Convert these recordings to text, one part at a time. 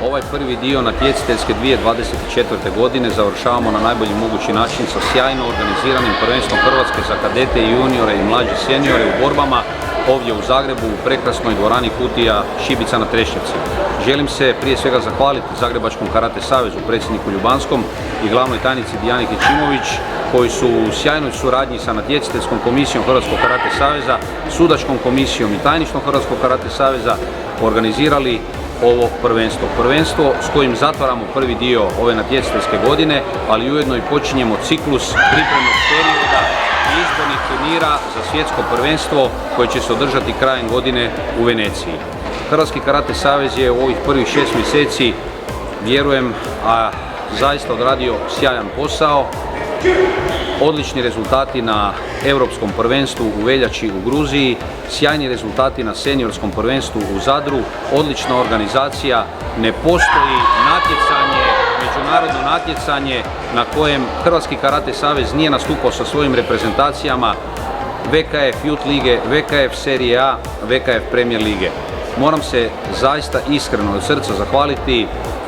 Ovaj prvi dio natjecateljske 2024. godine završavamo na najbolji mogući način sa sjajno organiziranim prvenstvom Hrvatske za kadete, juniore i mlađe seniore u borbama ovdje u Zagrebu u prekrasnoj dvorani Kutija Šibica na Trešnjevci. Želim se prije svega zahvaliti Zagrebačkom karate savezu, predsjedniku Ljubanskom i glavnoj tajnici Dijani Kičimović, koji su u sjajnoj suradnji sa natjecateljskom komisijom Hrvatskog karate saveza, sudačkom komisijom i tajništvom Hrvatskog karate saveza organizirali ovo prvenstvo. Prvenstvo s kojim zatvaramo prvi dio ove natjecateljske godine, ali ujedno i počinjemo ciklus pripremnog perioda i izbornih turnira za svjetsko prvenstvo koje će se održati krajem godine u Veneciji. Hrvatski karate savez je u ovih prvih 6 mjeseci, vjerujem, zaista odradio sjajan posao. Odlični rezultati na Europskom prvenstvu u veljači u Gruziji, sjajni rezultati na seniorskom prvenstvu u Zadru, odlična organizacija, ne postoji međunarodno natjecanje na kojem Hrvatski karate savez nije nastupao sa svojim reprezentacijama VKF Youth lige, VKF Serije A, VKF Premier lige. Moram se zaista iskreno od srca zahvaliti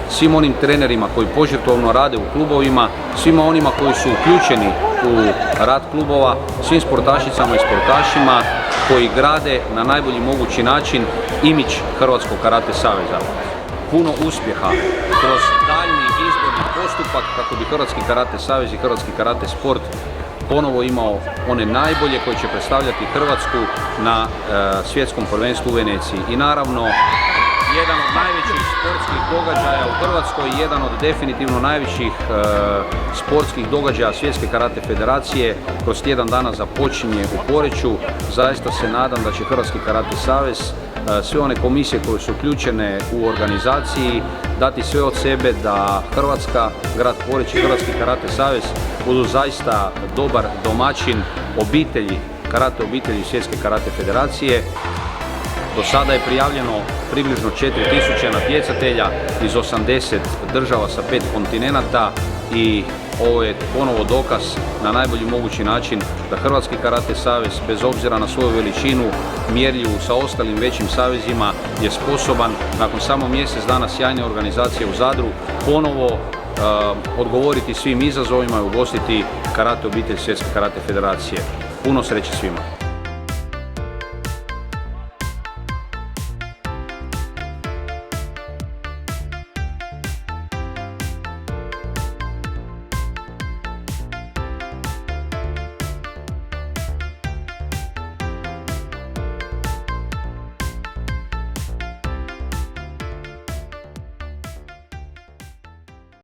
svim onim trenerima koji požrtvovno rade u klubovima, svima onima koji su uključeni u rad klubova, svim sportašicama i sportašima koji grade na najbolji mogući način imidž Hrvatskog karate saveza. Puno uspjeha kroz daljnji izborni postupak kako bi Hrvatski karate savez i Hrvatski karate sport ponovo imao one najbolje koji će predstavljati Hrvatsku na svjetskom prvenstvu u Veneciji. I naravno, jedan od najvećih sportskih događaja u Hrvatskoj, jedan od definitivno najvećih sportskih događaja Svjetske karate federacije kroz tjedan dana započinje u Poreču. Zaista se nadam da će Hrvatski karate savez, sve one komisije koje su uključene u organizaciji, dati sve od sebe da Hrvatska, grad Poreč i Hrvatski karate savez budu zaista dobar domaćin obitelji, karate obitelji Svjetske karate federacije. Do sada je prijavljeno približno 4000 natjecatelja iz 80 država sa 5 kontinenata i ovo je ponovo dokaz na najbolji mogući način da Hrvatski karate savez, bez obzira na svoju veličinu, mjerljivu sa ostalim većim savezima, je sposoban nakon samo mjesec dana sjajne organizacije u Zadru ponovo odgovoriti svim izazovima i ugostiti karate obitelj Svjetske karate federacije. Puno sreće svima!